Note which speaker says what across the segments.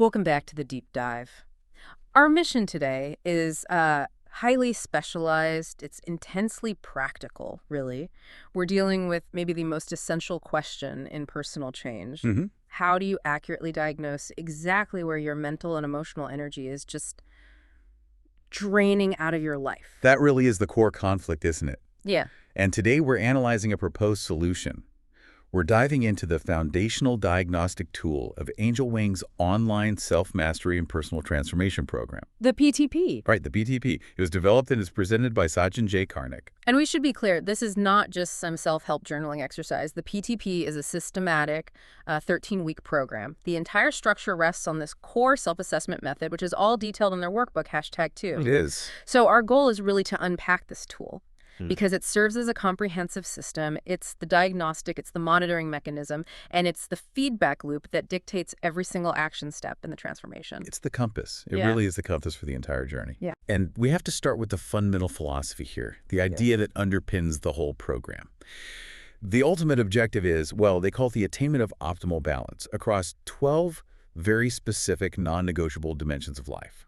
Speaker 1: Welcome back to the deep dive. Our mission today is highly specialized. It's intensely practical, really. We're dealing with maybe the most essential question in personal change.
Speaker 2: hmm
Speaker 1: How do you accurately diagnose exactly where your mental and emotional energy is just draining out of your life?
Speaker 2: That really is the core conflict, isn't it?
Speaker 1: Yeah.
Speaker 2: And today we're analyzing a proposed solution. We're diving into the foundational diagnostic tool of Angel Wing's online self-mastery and personal transformation program.
Speaker 1: The PTP.
Speaker 2: Right, the BTP. It was developed and is presented by Sachin Karnik.
Speaker 1: And we should be clear, this is not just some self-help journaling exercise. The PTP is a systematic 13-week program. The entire structure rests on this core self-assessment method, which is all detailed in their workbook, #2.
Speaker 2: It is.
Speaker 1: So our goal is really to unpack this tool
Speaker 2: Hmm.
Speaker 1: because it serves as a comprehensive system. It's the diagnostic, it's the monitoring mechanism, and it's the feedback loop that dictates every single action step in the transformation.
Speaker 2: It's the compass. It
Speaker 1: Yeah.
Speaker 2: really is the compass for the entire journey.
Speaker 1: Yeah.
Speaker 2: And we have to start with the fundamental philosophy here, the idea that underpins the whole program. The ultimate objective is, well, they call it the attainment of optimal balance across 12 very specific non-negotiable dimensions of life.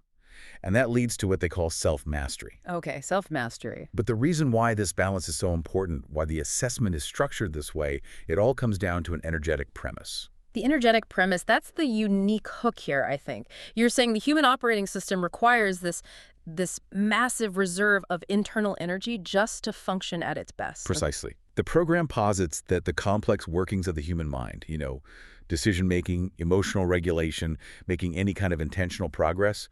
Speaker 2: And that leads to what they call self-mastery.
Speaker 1: Okay, self-mastery.
Speaker 2: But the reason why this balance is so important, why the assessment is structured this way, it all comes down to an energetic premise.
Speaker 1: The energetic premise, that's the unique hook here, I think. You're saying the human operating system requires this massive reserve of internal energy just to function at its best.
Speaker 2: Precisely. The program posits that the complex workings of the human mind, decision-making, emotional regulation, making any kind of intentional progress,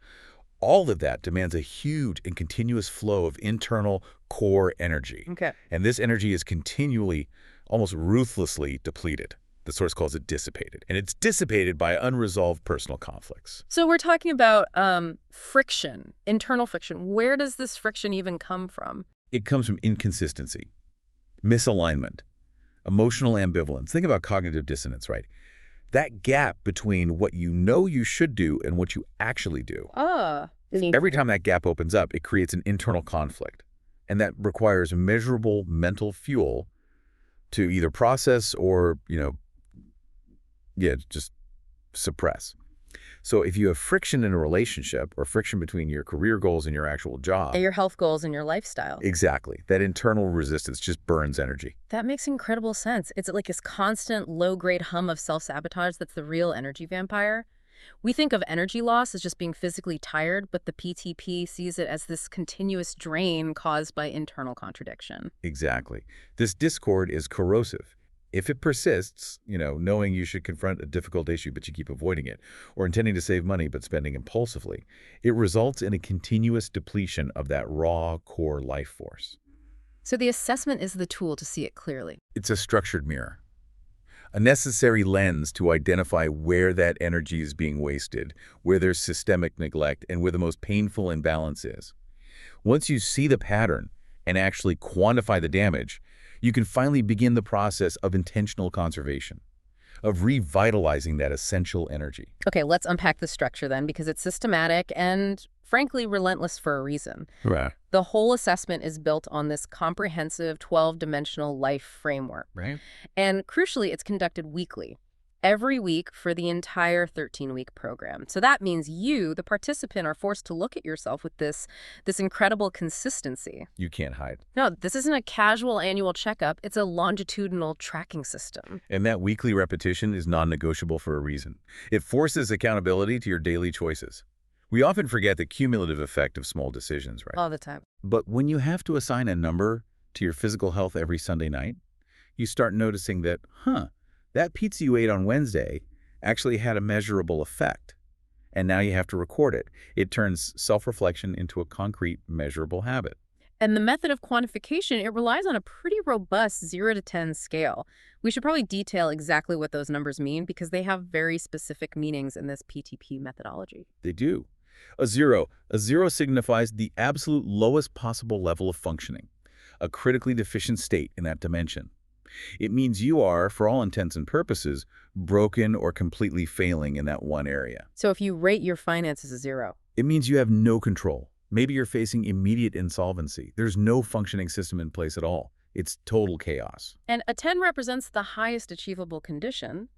Speaker 2: all of that demands a huge and continuous flow of internal core energy.
Speaker 1: Okay.
Speaker 2: And this energy is continually, almost ruthlessly depleted. The source calls it dissipated. And it's dissipated by unresolved personal conflicts.
Speaker 1: So we're talking about friction, internal friction. Where does this friction even come from?
Speaker 2: It comes from inconsistency, misalignment, emotional ambivalence. Think about cognitive dissonance, right? That gap between what you know you should do and what you actually do. Every time that gap opens up, it creates an internal conflict. And that requires measurable mental fuel to either process or, just suppress. So if you have friction in a relationship or friction between your career goals and your actual job.
Speaker 1: Your health goals and your lifestyle.
Speaker 2: Exactly. That internal resistance just burns energy.
Speaker 1: That makes incredible sense. It's like this constant low-grade hum of self-sabotage that's the real energy vampire. We think of energy loss as just being physically tired, but the PTP sees it as this continuous drain caused by internal contradiction.
Speaker 2: Exactly. This discord is corrosive. If it persists, knowing you should confront a difficult issue but you keep avoiding it, or intending to save money but spending impulsively, it results in a continuous depletion of that raw core life force.
Speaker 1: So the assessment is the tool to see it clearly.
Speaker 2: It's a structured mirror, a necessary lens to identify where that energy is being wasted, where there's systemic neglect, and where the most painful imbalance is. Once you see the pattern and actually quantify the damage, you can finally begin the process of intentional conservation, of revitalizing that essential energy.
Speaker 1: Okay, let's unpack the structure then, because it's systematic and, frankly, relentless for a reason.
Speaker 2: Right.
Speaker 1: The whole assessment is built on this comprehensive 12-dimensional life framework.
Speaker 2: Right.
Speaker 1: And crucially, it's conducted weekly, every week for the entire 13-week program. So that means you, the participant, are forced to look at yourself with this incredible consistency.
Speaker 2: You can't hide.
Speaker 1: No, this isn't a casual annual checkup. It's a longitudinal tracking system.
Speaker 2: And that weekly repetition is non-negotiable for a reason. It forces accountability to your daily choices. We often forget the cumulative effect of small decisions, right?
Speaker 1: All the time.
Speaker 2: But when you have to assign a number to your physical health every Sunday night, you start noticing that, that pizza you ate on Wednesday actually had a measurable effect. And now you have to record it. It turns self-reflection into a concrete, measurable habit.
Speaker 1: And the method of quantification, it relies on a pretty robust 0 to 10 scale. We should probably detail exactly what those numbers mean because they have very specific meanings in this PTP methodology.
Speaker 2: They do. A zero signifies the absolute lowest possible level of functioning, a critically deficient state in that dimension. It means you are, for all intents and purposes, broken or completely failing in that one area.
Speaker 1: So if you rate your finances a 0.
Speaker 2: It means you have no control. Maybe you're facing immediate insolvency. There's no functioning system in place at all. It's total chaos.
Speaker 1: And a 10 represents the highest achievable condition.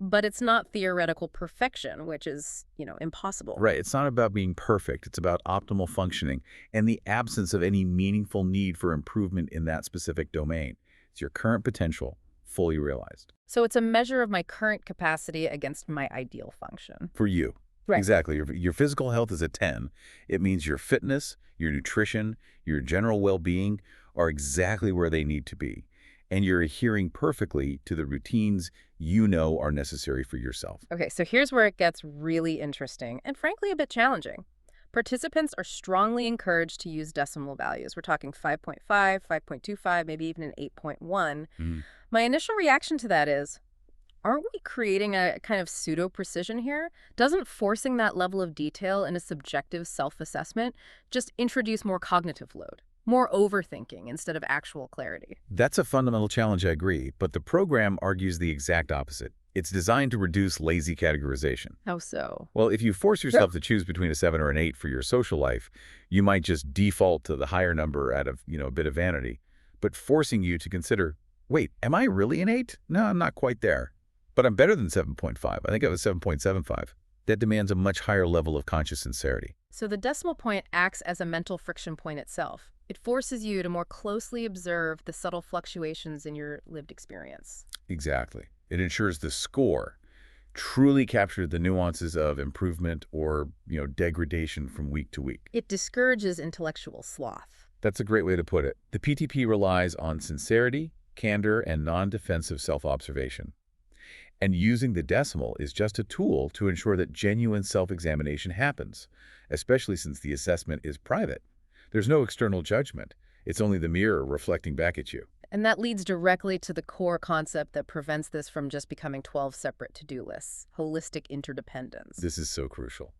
Speaker 1: But it's not theoretical perfection, which is, impossible.
Speaker 2: Right. It's not about being perfect. It's about optimal functioning and the absence of any meaningful need for improvement in that specific domain. It's your current potential fully realized.
Speaker 1: So it's a measure of my current capacity against my ideal function.
Speaker 2: For you.
Speaker 1: Right.
Speaker 2: Exactly. Your physical health is a 10. It means your fitness, your nutrition, your general well-being are exactly where they need to be. And you're adhering perfectly to the routines you know are necessary for yourself.
Speaker 1: Okay, so here's where it gets really interesting and frankly a bit challenging. Participants are strongly encouraged to use decimal values. We're talking 5.5, 5.25, maybe even an 8.1.
Speaker 2: Mhm.
Speaker 1: My initial reaction to that is, aren't we creating a kind of pseudo-precision here? Doesn't forcing that level of detail in a subjective self-assessment just introduce more cognitive load, more overthinking instead of actual clarity?
Speaker 2: That's a fundamental challenge, I agree, but the program argues the exact opposite. It's designed to reduce lazy categorization.
Speaker 1: How so?
Speaker 2: Well, if you force yourself to choose between a 7 or an 8 for your social life, you might just default to the higher number out of, a bit of vanity. But forcing you to consider, wait, am I really an 8? No, I'm not quite there. But I'm better than 7.5. I think I was 7.75. That demands a much higher level of conscious sincerity.
Speaker 1: So the decimal point acts as a mental friction point itself. It forces you to more closely observe the subtle fluctuations in your lived experience.
Speaker 2: Exactly. It ensures the score truly captures the nuances of improvement or, degradation from week to week.
Speaker 1: It discourages intellectual sloth.
Speaker 2: That's a great way to put it. The PTP relies on sincerity, candor, and non-defensive self-observation. And using the decimal is just a tool to ensure that genuine self-examination happens, especially since the assessment is private. There's no external judgment. It's only the mirror reflecting back at you.
Speaker 1: And that leads directly to the core concept that prevents this from just becoming 12 separate to-do lists: holistic interdependence.
Speaker 2: This is so crucial.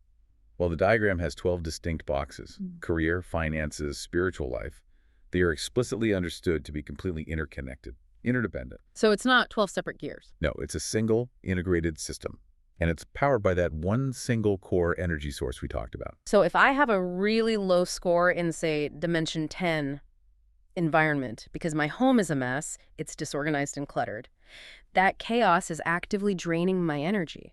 Speaker 2: While the diagram has 12 distinct boxes, career, finances, spiritual life, they are explicitly understood to be completely interconnected, interdependent.
Speaker 1: So it's not 12 separate gears.
Speaker 2: No, it's a single, integrated system. And it's powered by that one single core energy source we talked about.
Speaker 1: So if I have a really low score in, say, dimension 10 environment, because my home is a mess, it's disorganized and cluttered, that chaos is actively draining my energy,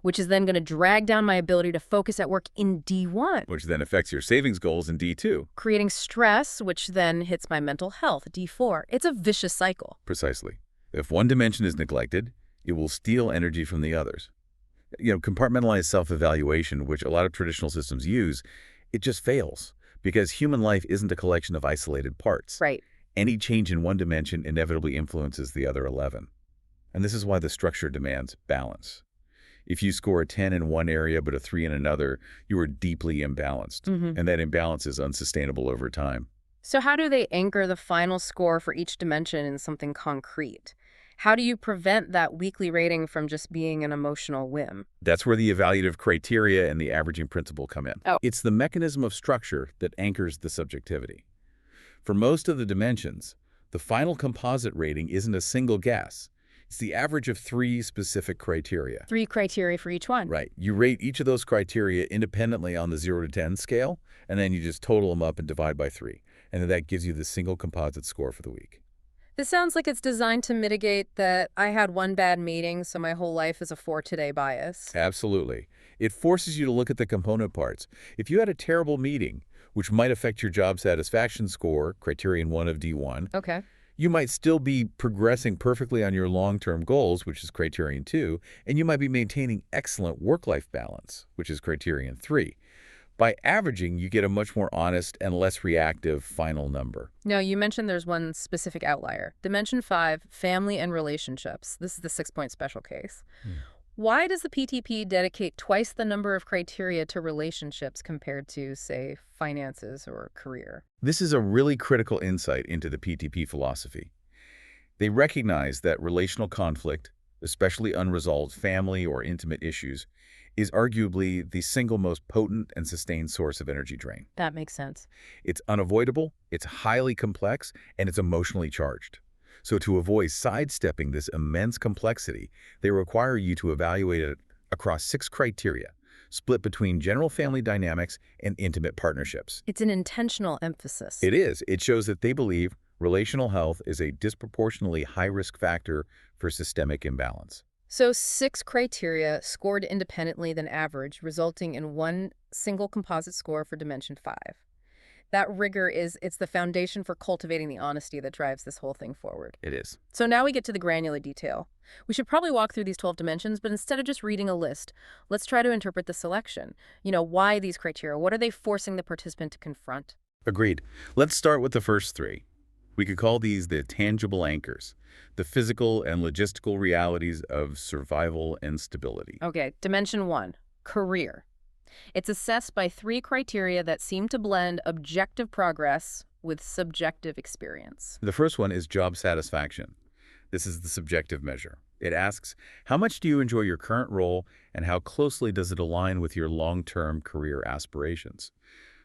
Speaker 1: which is then going to drag down my ability to focus at work in D1.
Speaker 2: Which then affects your savings goals in D2.
Speaker 1: Creating stress, which then hits my mental health, D4. It's a vicious cycle.
Speaker 2: Precisely. If one dimension is neglected, it will steal energy from the others. Compartmentalized self-evaluation, which a lot of traditional systems use, it just fails because human life isn't a collection of isolated parts.
Speaker 1: Right.
Speaker 2: Any change in one dimension inevitably influences the other 11. And this is why the structure demands balance. If you score a 10 in one area but a 3 in another, you are deeply imbalanced. And that imbalance is unsustainable over time.
Speaker 1: So how do they anchor the final score for each dimension in something concrete? How do you prevent that weekly rating from just being an emotional whim?
Speaker 2: That's where the evaluative criteria and the averaging principle come in.
Speaker 1: Oh.
Speaker 2: It's the mechanism of structure that anchors the subjectivity. For most of the dimensions, the final composite rating isn't a single guess. It's the average of 3 specific criteria.
Speaker 1: 3 criteria for each one.
Speaker 2: Right. You rate each of those criteria independently on the 0 to 10 scale, and then you just total them up and divide by 3. And then that gives you the single composite score for the week.
Speaker 1: This sounds like it's designed to mitigate that I had one bad meeting, so my whole life is a for today bias.
Speaker 2: Absolutely. It forces you to look at the component parts. If you had a terrible meeting, which might affect your job satisfaction score, criterion 1 of D1,
Speaker 1: Okay.
Speaker 2: you might still be progressing perfectly on your long-term goals, which is criterion 2, and you might be maintaining excellent work-life balance, which is criterion 3. By averaging, you get a much more honest and less reactive final number.
Speaker 1: Now, you mentioned there's one specific outlier. Dimension 5, family and relationships. This is the 6-point special case. Why does the PTP dedicate twice the number of criteria to relationships compared to, say, finances or career?
Speaker 2: This is a really critical insight into the PTP philosophy. They recognize that relational conflict, especially unresolved family or intimate issues, is arguably the single most potent and sustained source of energy drain.
Speaker 1: That makes sense.
Speaker 2: It's unavoidable, it's highly complex, and it's emotionally charged. So to avoid sidestepping this immense complexity, they require you to evaluate it across 6 criteria, split between general family dynamics and intimate partnerships.
Speaker 1: It's an intentional emphasis.
Speaker 2: It is. It shows that they believe relational health is a disproportionately high-risk factor for systemic imbalance.
Speaker 1: So 6 criteria scored independently than average, resulting in one single composite score for dimension 5. That rigor it's the foundation for cultivating the honesty that drives this whole thing forward.
Speaker 2: It is.
Speaker 1: So now we get to the granular detail. We should probably walk through these 12 dimensions, but instead of just reading a list, let's try to interpret the selection. Why these criteria? What are they forcing the participant to confront?
Speaker 2: Agreed. Let's start with the first three. We could call these the tangible anchors, the physical and logistical realities of survival and stability.
Speaker 1: Okay, dimension 1, career. It's assessed by 3 criteria that seem to blend objective progress with subjective experience.
Speaker 2: The first one is job satisfaction. This is the subjective measure. It asks, how much do you enjoy your current role and how closely does it align with your long-term career aspirations?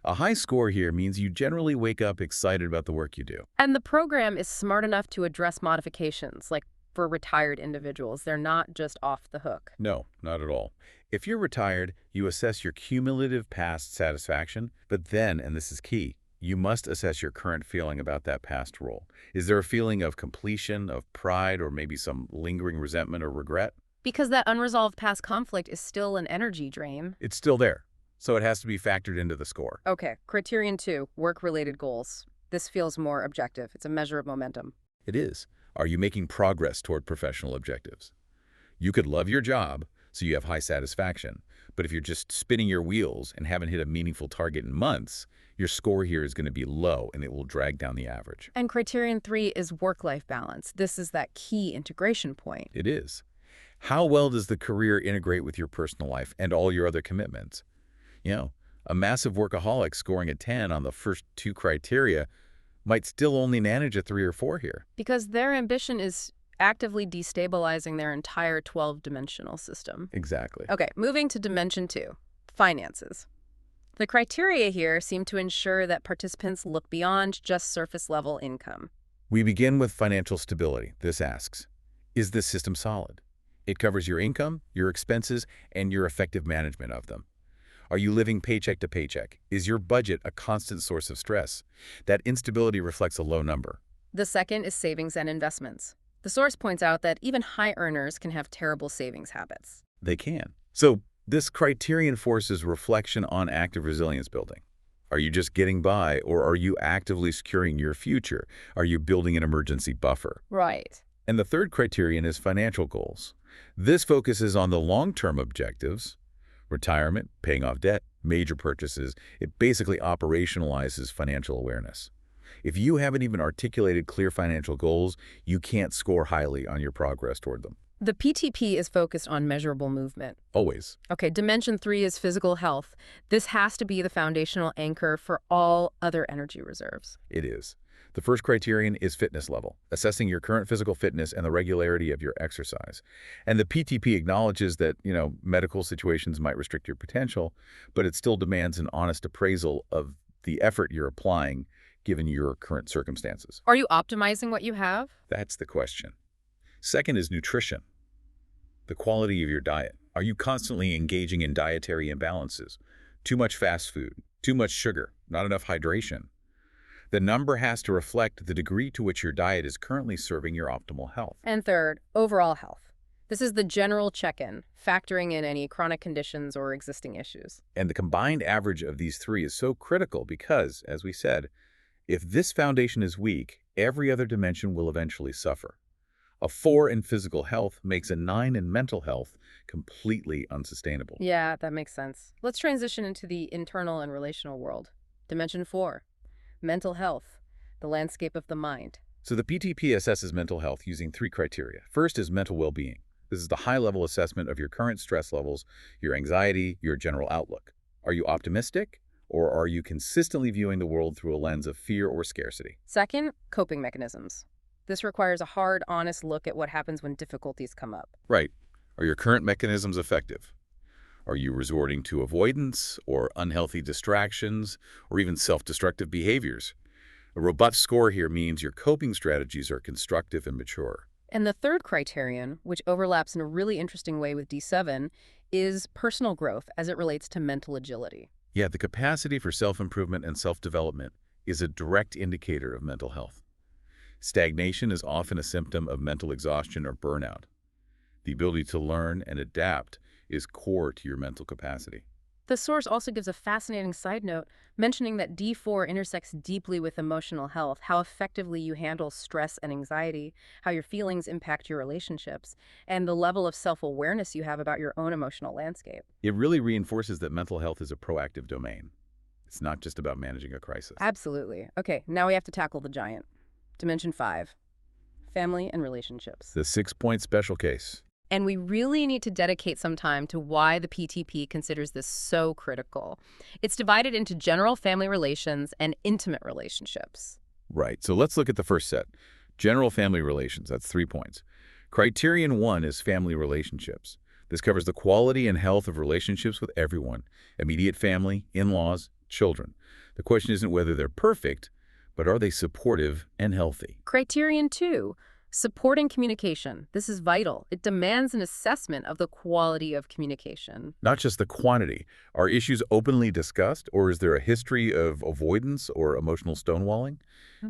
Speaker 2: A high score here means you generally wake up excited about the work you do.
Speaker 1: And the program is smart enough to address modifications, like for retired individuals. They're not just off the hook.
Speaker 2: No, not at all. If you're retired, you assess your cumulative past satisfaction, but then, and this is key, you must assess your current feeling about that past role. Is there a feeling of completion, of pride, or maybe some lingering resentment or regret?
Speaker 1: Because that unresolved past conflict is still an energy drain.
Speaker 2: It's still there, so it has to be factored into the score.
Speaker 1: Okay, criterion 2, work-related goals. This feels more objective. It's a measure of momentum.
Speaker 2: It is. Are you making progress toward professional objectives? You could love your job, so you have high satisfaction, but if you're just spinning your wheels and haven't hit a meaningful target in months, your score here is going to be low and it will drag down the average.
Speaker 1: And criterion 3 is work-life balance. This is that key integration point.
Speaker 2: It is. How well does the career integrate with your personal life and all your other commitments? A massive workaholic scoring a 10 on the first 2 criteria might still only manage a 3 or 4 here.
Speaker 1: Because their ambition is actively destabilizing their entire 12-dimensional system.
Speaker 2: Exactly.
Speaker 1: Okay, moving to dimension 2, finances. The criteria here seem to ensure that participants look beyond just surface-level income.
Speaker 2: We begin with financial stability. This asks, is this system solid? It covers your income, your expenses, and your effective management of them. Are you living paycheck to paycheck? Is your budget a constant source of stress? That instability reflects a low number.
Speaker 1: The second is savings and investments. The source points out that even high earners can have terrible savings habits.
Speaker 2: They can. So this criterion forces reflection on active resilience building. Are you just getting by, or are you actively securing your future? Are you building an emergency buffer?
Speaker 1: Right.
Speaker 2: And the third criterion is financial goals. This focuses on the long-term objectives, retirement, paying off debt, major purchases. It basically operationalizes financial awareness. If you haven't even articulated clear financial goals, you can't score highly on your progress toward them.
Speaker 1: The PTP is focused on measurable movement.
Speaker 2: Always.
Speaker 1: Okay, dimension 3 is physical health. This has to be the foundational anchor for all other energy reserves.
Speaker 2: It is. The first criterion is fitness level, assessing your current physical fitness and the regularity of your exercise. And the PTP acknowledges that, medical situations might restrict your potential, but it still demands an honest appraisal of the effort you're applying given your current circumstances.
Speaker 1: Are you optimizing what you have?
Speaker 2: That's the question. Second is nutrition, the quality of your diet. Are you constantly engaging in dietary imbalances? Too much fast food, too much sugar, not enough hydration. The number has to reflect the degree to which your diet is currently serving your optimal health.
Speaker 1: And third, overall health. This is the general check-in, factoring in any chronic conditions or existing issues.
Speaker 2: And the combined average of these 3 is so critical because, as we said, if this foundation is weak, every other dimension will eventually suffer. A 4 in physical health makes a 9 in mental health completely unsustainable.
Speaker 1: Yeah, that makes sense. Let's transition into the internal and relational world. Dimension 4, mental health, the landscape of the mind.
Speaker 2: So the PTP assesses mental health using 3 criteria. First is mental well-being. This is the high-level assessment of your current stress levels, your anxiety, your general outlook. Are you optimistic, or are you consistently viewing the world through a lens of fear or scarcity?
Speaker 1: Second, coping mechanisms. This requires a hard, honest look at what happens when difficulties come up.
Speaker 2: Right. Are your current mechanisms effective? Are you resorting to avoidance or unhealthy distractions or even self-destructive behaviors? A robust score here means your coping strategies are constructive and mature.
Speaker 1: And the third criterion, which overlaps in a really interesting way with D7, is personal growth as it relates to mental agility.
Speaker 2: Yeah, the capacity for self-improvement and self-development is a direct indicator of mental health. Stagnation is often a symptom of mental exhaustion or burnout. The ability to learn and adapt is core to your mental capacity.
Speaker 1: The source also gives a fascinating side note, mentioning that D4 intersects deeply with emotional health, how effectively you handle stress and anxiety, how your feelings impact your relationships, and the level of self-awareness you have about your own emotional landscape.
Speaker 2: It really reinforces that mental health is a proactive domain. It's not just about managing a crisis.
Speaker 1: Absolutely. Okay, now we have to tackle the giant. Dimension 5, family and relationships.
Speaker 2: The 6-point special case.
Speaker 1: And we really need to dedicate some time to why the PTP considers this so critical. It's divided into general family relations and intimate relationships.
Speaker 2: Right, so let's look at the first set. General family relations, that's 3 points. Criterion 1 is family relationships. This covers the quality and health of relationships with everyone, immediate family, in-laws, children. The question isn't whether they're perfect, but are they supportive and healthy?
Speaker 1: Criterion 2, supporting communication. This is vital. It demands an assessment of the quality of communication.
Speaker 2: Not just the quantity. Are issues openly discussed, or is there a history of avoidance or emotional stonewalling?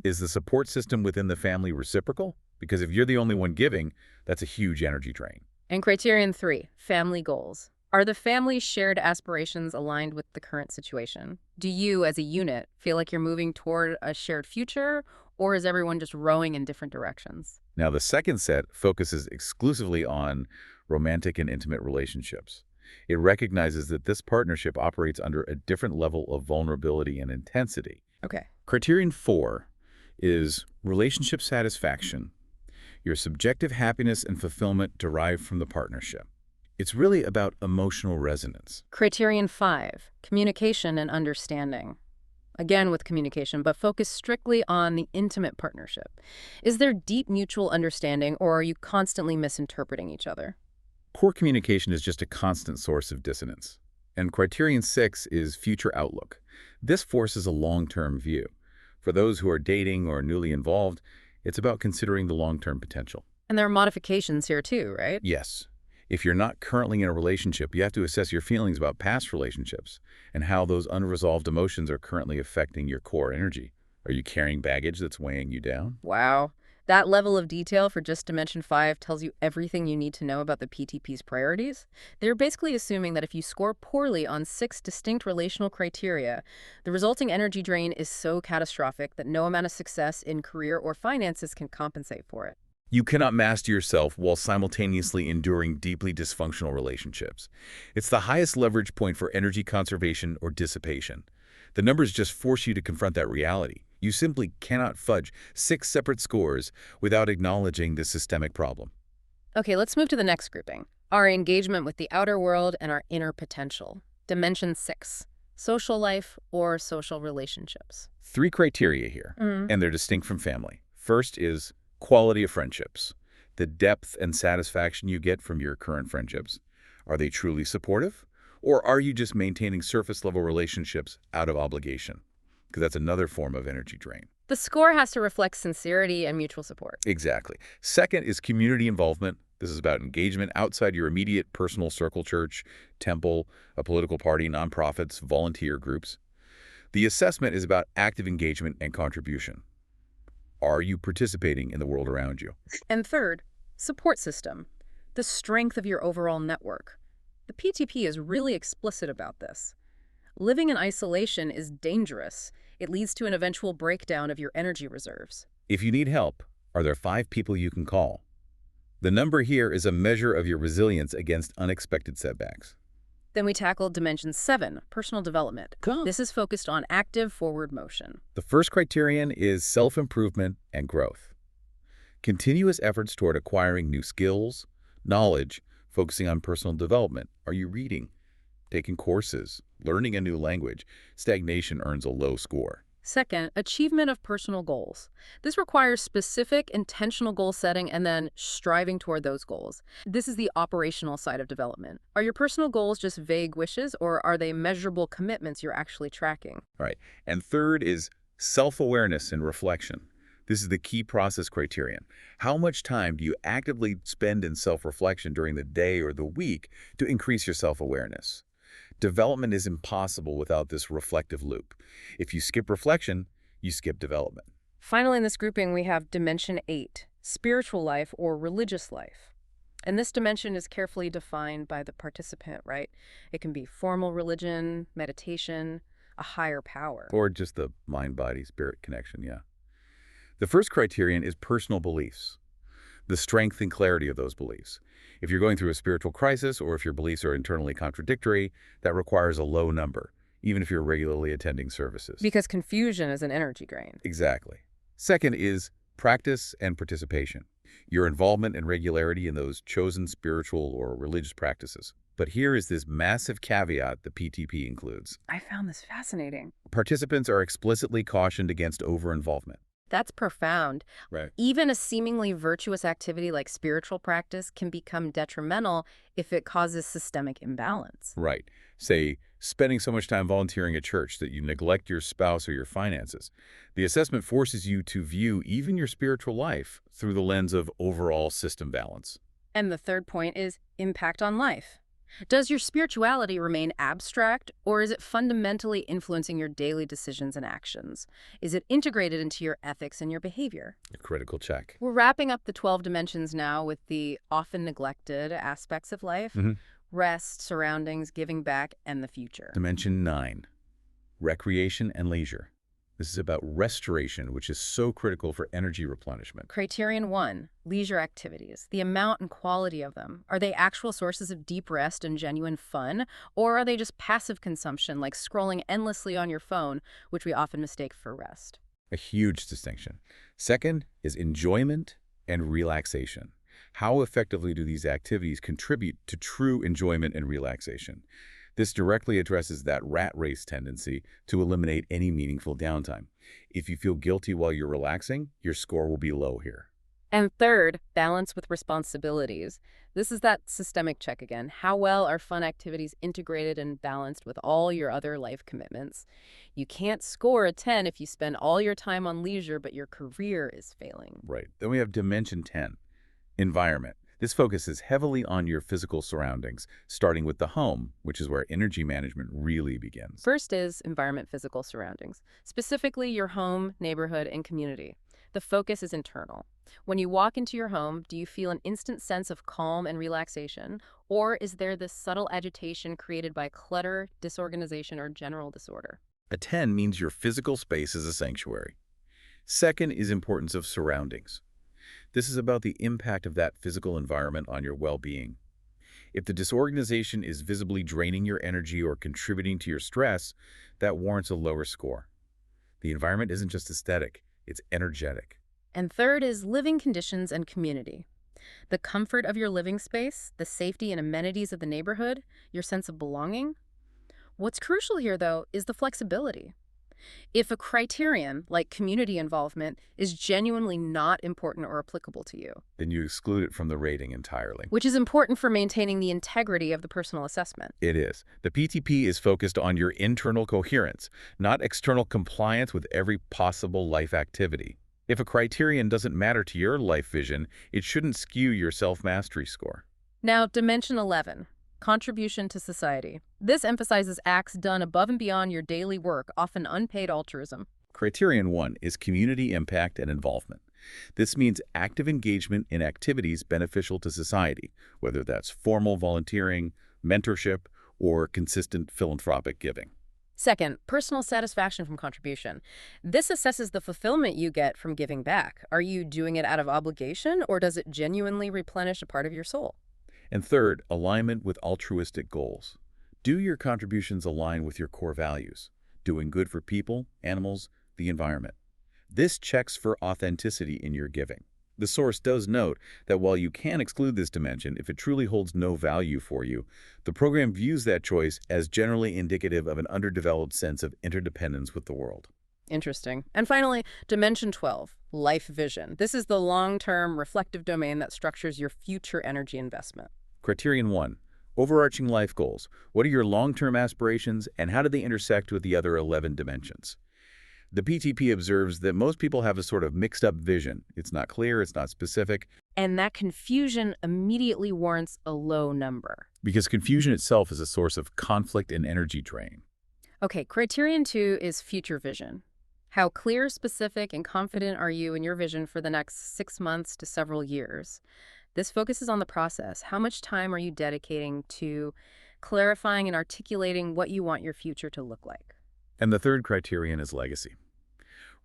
Speaker 2: Is the support system within the family reciprocal? Because if you're the only one giving, that's a huge energy drain.
Speaker 1: And criterion 3, family goals. Are the family's shared aspirations aligned with the current situation? Do you, as a unit, feel like you're moving toward a shared future, or is everyone just rowing in different directions?
Speaker 2: Now, the second set focuses exclusively on romantic and intimate relationships. It recognizes that this partnership operates under a different level of vulnerability and intensity.
Speaker 1: Okay.
Speaker 2: Criterion 4 is relationship satisfaction, your subjective happiness and fulfillment derived from the partnership. It's really about emotional resonance.
Speaker 1: Criterion 5, communication and understanding. Again with communication, but focus strictly on the intimate partnership. Is there deep mutual understanding, or are you constantly misinterpreting each other?
Speaker 2: Poor communication is just a constant source of dissonance. And criterion 6 is future outlook. This forces a long-term view. For those who are dating or newly involved, it's about considering the long-term potential.
Speaker 1: And there are modifications here too, right?
Speaker 2: Yes. If you're not currently in a relationship, you have to assess your feelings about past relationships and how those unresolved emotions are currently affecting your core energy. Are you carrying baggage that's weighing you down?
Speaker 1: Wow. That level of detail for just Dimension 5 tells you everything you need to know about the PTP's priorities. They're basically assuming that if you score poorly on 6 distinct relational criteria, the resulting energy drain is so catastrophic that no amount of success in career or finances can compensate for it.
Speaker 2: You cannot master yourself while simultaneously enduring deeply dysfunctional relationships. It's the highest leverage point for energy conservation or dissipation. The numbers just force you to confront that reality. You simply cannot fudge 6 separate scores without acknowledging the systemic problem.
Speaker 1: Okay, let's move to the next grouping. Our engagement with the outer world and our inner potential. Dimension 6, social life or social relationships.
Speaker 2: 3 criteria here, and they're distinct from family. First is quality of friendships, the depth and satisfaction you get from your current friendships. Are they truly supportive? Or are you just maintaining surface-level relationships out of obligation? Because that's another form of energy drain.
Speaker 1: The score has to reflect sincerity and mutual support.
Speaker 2: Exactly. Second is community involvement. This is about engagement outside your immediate personal circle, church, temple, a political party, nonprofits, volunteer groups. The assessment is about active engagement and contribution. Are you participating in the world around you?
Speaker 1: And third, support system, the strength of your overall network. The PTP is really explicit about this. Living in isolation is dangerous. It leads to an eventual breakdown of your energy reserves.
Speaker 2: If you need help, are there 5 people you can call? The number here is a measure of your resilience against unexpected setbacks.
Speaker 1: Then we tackle Dimension 7, personal development.
Speaker 2: Cool.
Speaker 1: This is focused on active forward motion.
Speaker 2: The first criterion is self-improvement and growth. Continuous efforts toward acquiring new skills, knowledge, focusing on personal development. Are you reading, taking courses, learning a new language? Stagnation earns a low score.
Speaker 1: Second, achievement of personal goals. This requires specific, intentional goal setting and then striving toward those goals. This is the operational side of development. Are your personal goals just vague wishes, or are they measurable commitments you're actually tracking?
Speaker 2: Right. And third is self-awareness and reflection. This is the key process criterion. How much time do you actively spend in self-reflection during the day or the week to increase your self-awareness? Development is impossible without this reflective loop. If you skip reflection, you skip development.
Speaker 1: Finally, in this grouping, we have Dimension 8, spiritual life or religious life. And this dimension is carefully defined by the participant, right? It can be formal religion, meditation, a higher power.
Speaker 2: Or just the mind-body-spirit connection, yeah. The first criterion is personal beliefs, the strength and clarity of those beliefs. If you're going through a spiritual crisis or if your beliefs are internally contradictory, that requires a low number, even if you're regularly attending services.
Speaker 1: Because confusion is an energy drain.
Speaker 2: Exactly. Second is practice and participation, your involvement and regularity in those chosen spiritual or religious practices. But here is this massive caveat the PTP includes.
Speaker 1: I found this fascinating.
Speaker 2: Participants are explicitly cautioned against over-involvement.
Speaker 1: That's profound.
Speaker 2: Right.
Speaker 1: Even a seemingly virtuous activity like spiritual practice can become detrimental if it causes systemic imbalance.
Speaker 2: Right. Say, spending so much time volunteering at church that you neglect your spouse or your finances. The assessment forces you to view even your spiritual life through the lens of overall system balance.
Speaker 1: And the third point is impact on life. Does your spirituality remain abstract, or is it fundamentally influencing your daily decisions and actions? Is it integrated into your ethics and your behavior?
Speaker 2: A critical check.
Speaker 1: We're wrapping up the 12 dimensions now with the often neglected aspects of life: rest, surroundings, giving back, and the future.
Speaker 2: Dimension 9, recreation and leisure. This is about restoration, which is so critical for energy replenishment.
Speaker 1: Criterion 1, leisure activities. The amount and quality of them. Are they actual sources of deep rest and genuine fun, or are they just passive consumption, like scrolling endlessly on your phone, which we often mistake for rest?
Speaker 2: A huge distinction. Second is enjoyment and relaxation. How effectively do these activities contribute to true enjoyment and relaxation? This directly addresses that rat race tendency to eliminate any meaningful downtime. If you feel guilty while you're relaxing, your score will be low here.
Speaker 1: And third, balance with responsibilities. This is that systemic check again. How well are fun activities integrated and balanced with all your other life commitments? You can't score a 10 if you spend all your time on leisure, but your career is failing.
Speaker 2: Right. Then we have Dimension 10, environment. This focuses heavily on your physical surroundings, starting with the home, which is where energy management really begins.
Speaker 1: First is environment, physical surroundings, specifically your home, neighborhood, and community. The focus is internal. When you walk into your home, do you feel an instant sense of calm and relaxation, or is there this subtle agitation created by clutter, disorganization, or general disorder?
Speaker 2: A 10 means your physical space is a sanctuary. Second is importance of surroundings. This is about the impact of that physical environment on your well-being. If the disorganization is visibly draining your energy or contributing to your stress, that warrants a lower score. The environment isn't just aesthetic, it's energetic.
Speaker 1: And third is living conditions and community. The comfort of your living space, the safety and amenities of the neighborhood, your sense of belonging. What's crucial here, though, is the flexibility. If a criterion, like community involvement, is genuinely not important or applicable to you,
Speaker 2: Then you exclude it from the rating entirely.
Speaker 1: which is important for maintaining the integrity of the personal assessment.
Speaker 2: It is. The PTP is focused on your internal coherence, not external compliance with every possible life activity. If a criterion doesn't matter to your life vision, it shouldn't skew your self-mastery score.
Speaker 1: Now, Dimension 11, contribution to society. This emphasizes acts done above and beyond your daily work, often unpaid altruism.
Speaker 2: Criterion 1 is community impact and involvement. This means active engagement in activities beneficial to society, whether that's formal volunteering, mentorship, or consistent philanthropic giving.
Speaker 1: Second, personal satisfaction from contribution. This assesses the fulfillment you get from giving back. Are you doing it out of obligation, or does it genuinely replenish a part of your soul?
Speaker 2: And third, alignment with altruistic goals. Do your contributions align with your core values, doing good for people, animals, the environment? This checks for authenticity in your giving. The source does note that while you can exclude this dimension if it truly holds no value for you, the program views that choice as generally indicative of an underdeveloped sense of interdependence with the world.
Speaker 1: Interesting. And finally, Dimension 12, life vision. This is the long-term reflective domain that structures your future energy investment.
Speaker 2: Criterion 1, overarching life goals. What are your long-term aspirations and how do they intersect with the other 11 dimensions? The PTP observes that most people have a sort of mixed-up vision. It's not clear, it's not specific.
Speaker 1: And that confusion immediately warrants a low number.
Speaker 2: Because confusion itself is a source of conflict and energy drain.
Speaker 1: Okay, Criterion 2 is future vision. How clear, specific, and confident are you in your vision for the next 6 months to several years? This focuses on the process. How much time are you dedicating to clarifying and articulating what you want your future to look like?
Speaker 2: And the third criterion is legacy.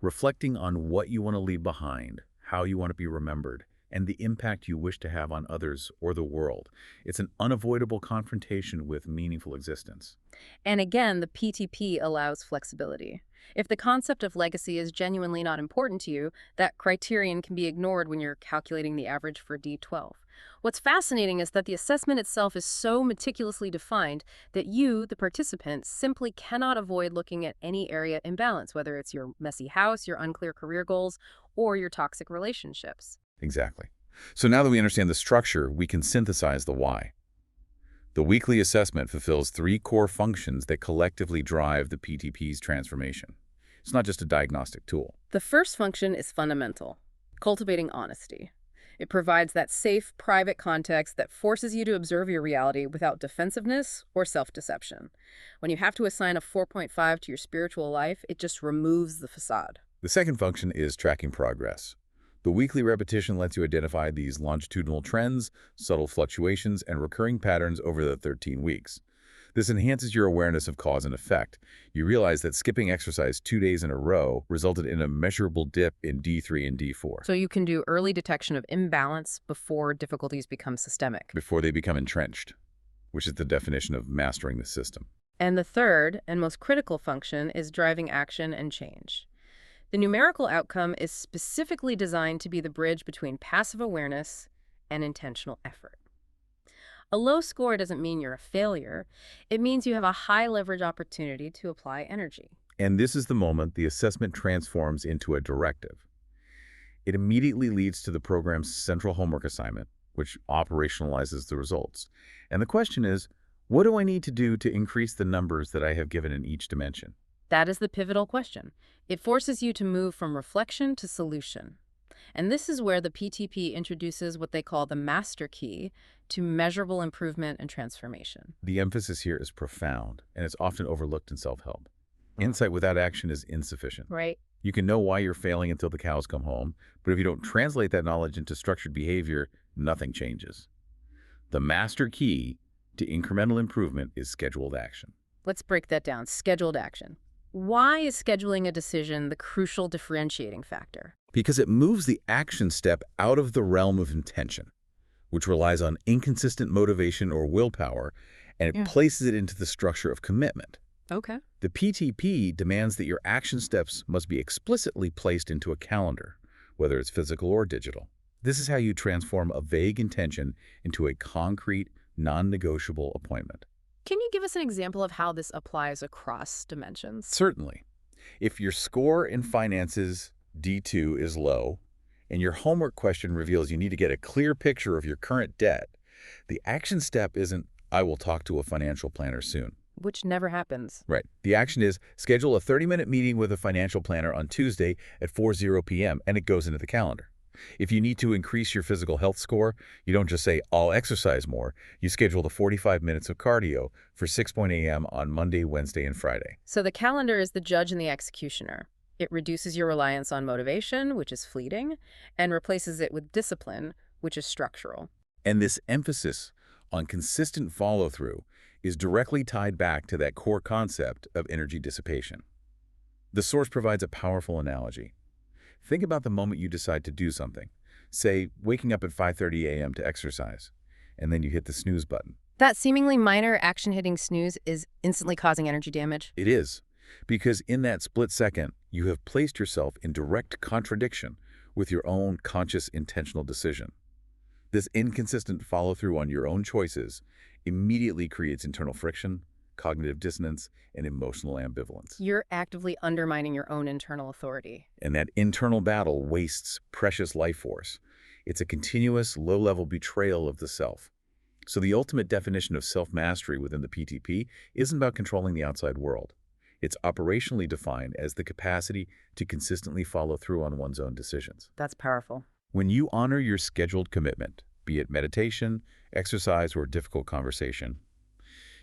Speaker 2: Reflecting on what you want to leave behind, how you want to be remembered, and the impact you wish to have on others or the world. It's an unavoidable confrontation with meaningful existence.
Speaker 1: And again, the PTP allows flexibility. If the concept of legacy is genuinely not important to you, that criterion can be ignored when you're calculating the average for D12. What's fascinating is that the assessment itself is so meticulously defined that you, the participant, simply cannot avoid looking at any area imbalance, whether it's your messy house, your unclear career goals, or your toxic relationships.
Speaker 2: Exactly. So now that we understand the structure, we can synthesize the why. The weekly assessment fulfills three core functions that collectively drive the PTP's transformation. It's not just a diagnostic tool.
Speaker 1: The first function is fundamental, cultivating honesty. It provides that safe, private context that forces you to observe your reality without defensiveness or self-deception. When you have to assign a 4.5 to your spiritual life, it just removes the facade.
Speaker 2: The second function is tracking progress. The weekly repetition lets you identify these longitudinal trends, subtle fluctuations, and recurring patterns over the 13 weeks. This enhances your awareness of cause and effect. You realize that skipping exercise 2 days in a row resulted in a measurable dip in D3 and D4
Speaker 1: So you can do early detection of imbalance before difficulties become systemic.
Speaker 2: before they become entrenched, which is the definition of mastering the system.
Speaker 1: And the third and most critical function is driving action and change. The numerical outcome is specifically designed to be the bridge between passive awareness and intentional effort. A low score doesn't mean you're a failure. It means you have a high leverage opportunity to apply energy.
Speaker 2: And this is the moment the assessment transforms into a directive. It immediately leads to the program's central homework assignment, which operationalizes the results. And the question is, what do I need to do to increase the numbers that I have given in each dimension?
Speaker 1: That is the pivotal question. It forces you to move from reflection to solution. And this is where the PTP introduces what they call the master key to measurable improvement and transformation.
Speaker 2: The emphasis here is profound, and it's often overlooked in self-help. Insight without action is insufficient.
Speaker 1: Right.
Speaker 2: You can know why you're failing until the cows come home, but if you don't translate that knowledge into structured behavior, nothing changes. The master key to incremental improvement is scheduled action.
Speaker 1: Let's break that down. Scheduled action. Why is scheduling a decision the crucial differentiating factor?
Speaker 2: Because it moves the action step out of the realm of intention, which relies on inconsistent motivation or willpower, and it places it into the structure of commitment.
Speaker 1: Okay.
Speaker 2: The PTP demands that your action steps must be explicitly placed into a calendar, whether it's physical or digital. This is how you transform a vague intention into a concrete, non-negotiable appointment.
Speaker 1: Can you give us an example of how this applies across dimensions?
Speaker 2: Certainly. If your score in finances, D2, is low, and your homework question reveals you need to get a clear picture of your current debt, the action step isn't, I will talk to a financial planner soon.
Speaker 1: Which never happens.
Speaker 2: Right. The action is schedule a 30-minute meeting with a financial planner on Tuesday at 4:00 p.m., and it goes into the calendar. If you need to increase your physical health score, you don't just say, I'll exercise more. You schedule the 45 minutes of cardio for 6 a.m. on Monday, Wednesday, and Friday.
Speaker 1: So the calendar is the judge and the executioner. It reduces your reliance on motivation, which is fleeting, and replaces it with discipline, which is structural.
Speaker 2: And this emphasis on consistent follow-through is directly tied back to that core concept of energy dissipation. The source provides a powerful analogy. Think about the moment you decide to do something, say waking up at 5:30 a.m. to exercise, and then you hit the snooze button.
Speaker 1: That seemingly minor action-hitting snooze is instantly causing energy damage.
Speaker 2: It is, because in that split second, you have placed yourself in direct contradiction with your own conscious, intentional decision. This inconsistent follow-through on your own choices immediately creates internal friction, cognitive dissonance, and emotional ambivalence.
Speaker 1: You're actively undermining your own internal authority.
Speaker 2: And that internal battle wastes precious life force. It's a continuous, low-level betrayal of the self. So the ultimate definition of self-mastery within the PTP isn't about controlling the outside world. It's operationally defined as the capacity to consistently follow through on one's own decisions.
Speaker 1: That's powerful.
Speaker 2: When you honor your scheduled commitment, be it meditation, exercise, or difficult conversation,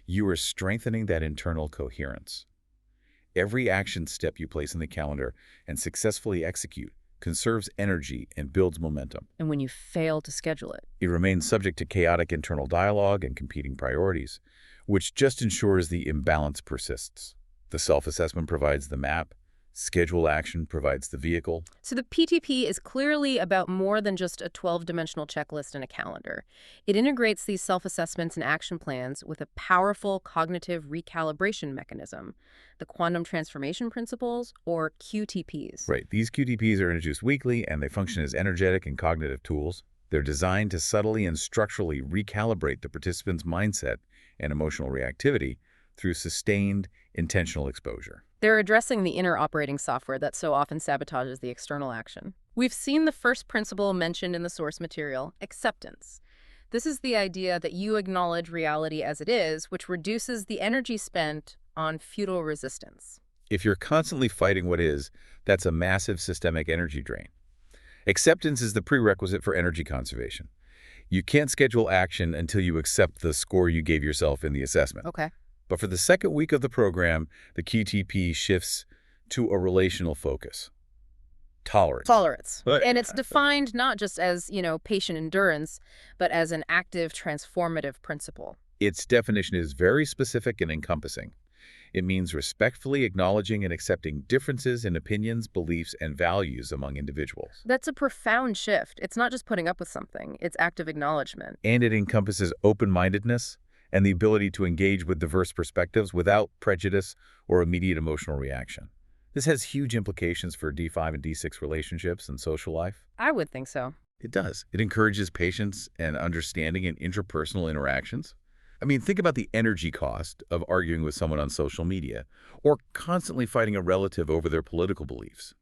Speaker 2: you are strengthening that internal coherence. Every action step you place in the calendar and successfully execute conserves energy, and builds momentum.
Speaker 1: And when you fail to schedule it.
Speaker 2: It remains subject to chaotic internal dialogue and competing priorities, which just ensures the imbalance persists. The self-assessment provides the map, schedule action provides the vehicle.
Speaker 1: So the PTP is clearly about more than just a 12-dimensional checklist and a calendar. It integrates these self-assessments and action plans with a powerful cognitive recalibration mechanism, the quantum transformation principles, or QTPs.
Speaker 2: Right, these QTPs are introduced weekly and they function as energetic and cognitive tools. They're designed to subtly and structurally recalibrate the participant's mindset and emotional reactivity through sustained, intentional exposure.
Speaker 1: They're addressing the inner operating software that so often sabotages the external action. We've seen the first principle mentioned in the source material, acceptance. This is the idea that you acknowledge reality as it is, which reduces the energy spent on futile resistance.
Speaker 2: If you're constantly fighting what is, that's a massive systemic energy drain. Acceptance is the prerequisite for energy conservation. You can't schedule action until you accept the score you gave yourself in the assessment.
Speaker 1: Okay.
Speaker 2: But for the second week of the program, the QTP shifts to a relational focus. Tolerance.
Speaker 1: Tolerance.
Speaker 2: Right.
Speaker 1: And it's defined not just as, patient endurance, but as an active transformative principle.
Speaker 2: Its definition is very specific and encompassing. It means respectfully acknowledging and accepting differences in opinions, beliefs, and values among individuals.
Speaker 1: That's a profound shift. It's not just putting up with something, it's active acknowledgement.
Speaker 2: And it encompasses open-mindedness and the ability to engage with diverse perspectives without prejudice or immediate emotional reaction. This has huge implications for D5 and D6 relationships and social life.
Speaker 1: I would think so.
Speaker 2: It does. It encourages patience and understanding in interpersonal interactions. I mean, think about the energy cost of arguing with someone on social media or constantly fighting a relative over their political beliefs.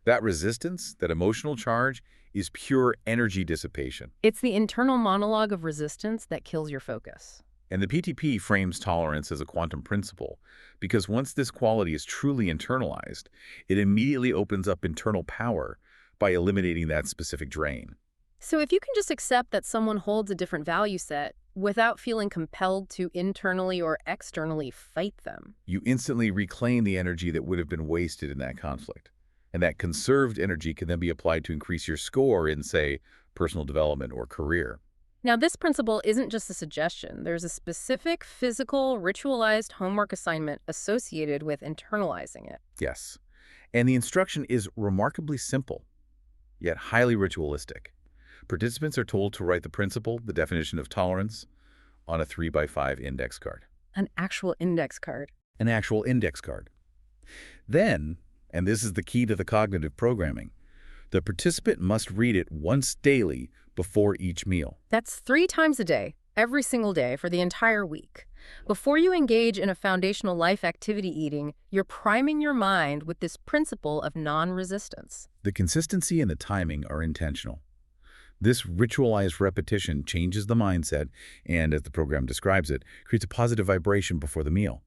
Speaker 2: That resistance, that emotional charge, is pure energy dissipation.
Speaker 1: It's the internal monologue of resistance that kills your focus.
Speaker 2: And the PTP frames tolerance as a quantum principle because once this quality is truly internalized, it immediately opens up internal power by eliminating that specific drain.
Speaker 1: So if you can just accept that someone holds a different value set without feeling compelled to internally or externally fight them,
Speaker 2: you instantly reclaim the energy that would have been wasted in that conflict. And that conserved energy can then be applied to increase your score in, say, personal development or career.
Speaker 1: Now, this principle isn't just a suggestion. There's a specific physical, ritualized homework assignment associated with internalizing it.
Speaker 2: Yes. And the instruction is remarkably simple, yet highly ritualistic. Participants are told to write the principle, the definition of tolerance, on a 3x5 index card.
Speaker 1: An actual index card.
Speaker 2: An actual index card. Then, and this is the key to the cognitive programming, the participant must read it once daily before each meal.
Speaker 1: That's 3 times a day, every single day for the entire week. Before you engage in a foundational life activity eating, you're priming your mind with this principle of non-resistance.
Speaker 2: The consistency and the timing are intentional. This ritualized repetition changes the mindset and, as the program describes it, creates a positive vibration before the meal.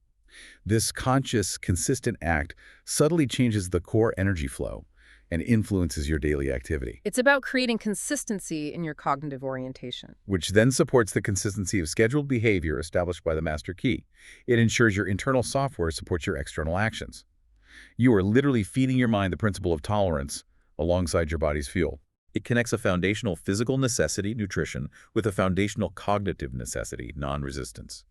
Speaker 2: This conscious, consistent act subtly changes the core energy flow and influences your daily activity.
Speaker 1: It's about creating consistency in your cognitive orientation.
Speaker 2: Which then supports the consistency of scheduled behavior established by the master key. It ensures your internal software supports your external actions. You are literally feeding your mind the principle of tolerance alongside your body's fuel. It connects a foundational physical necessity, nutrition, with a foundational cognitive necessity, non-resistance.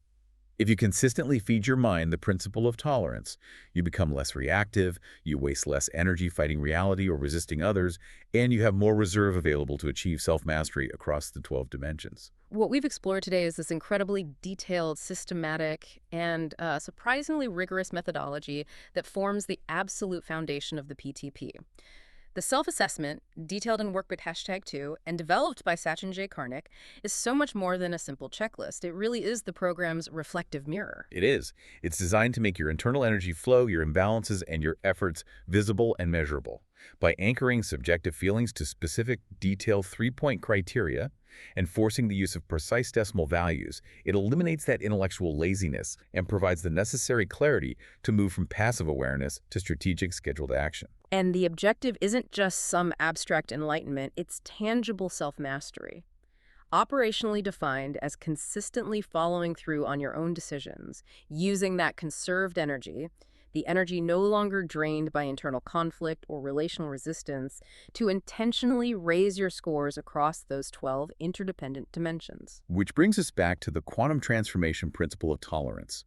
Speaker 2: If you consistently feed your mind the principle of tolerance, you become less reactive, you waste less energy fighting reality or resisting others, and you have more reserve available to achieve self-mastery across the 12 dimensions.
Speaker 1: What we've explored today is this incredibly detailed, systematic, and surprisingly rigorous methodology that forms the absolute foundation of the PTP. The self-assessment, detailed in work with #2 and developed by Sachin Karnik, is so much more than a simple checklist. It really is the program's reflective mirror.
Speaker 2: It is. It's designed to make your internal energy flow, your imbalances, and your efforts visible and measurable. By anchoring subjective feelings to specific, detailed 3-point criteria and forcing the use of precise decimal values, it eliminates that intellectual laziness and provides the necessary clarity to move from passive awareness to strategic, scheduled action.
Speaker 1: And the objective isn't just some abstract enlightenment, it's tangible self-mastery. Operationally defined as consistently following through on your own decisions, using that conserved energy, the energy no longer drained by internal conflict or relational resistance, to intentionally raise your scores across those 12 interdependent dimensions.
Speaker 2: Which brings us back to the quantum transformation principle of tolerance.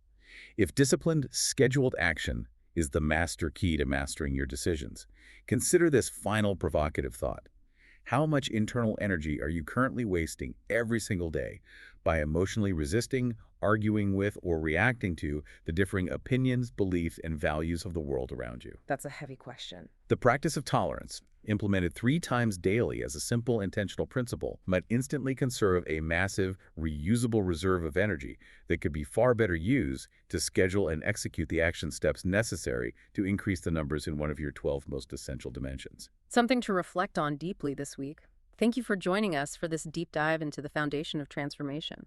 Speaker 2: If disciplined, scheduled action is the master key to mastering your decisions, consider this final provocative thought. How much internal energy are you currently wasting every single day by emotionally resisting, arguing with, or reacting to the differing opinions, beliefs, and values of the world around you?
Speaker 1: That's a heavy question.
Speaker 2: The practice of tolerance, implemented 3 times daily as a simple intentional principle, might instantly conserve a massive, reusable reserve of energy that could be far better used to schedule and execute the action steps necessary to increase the numbers in one of your 12 most essential dimensions.
Speaker 1: Something to reflect on deeply this week. Thank you for joining us for this deep dive into the foundation of transformation.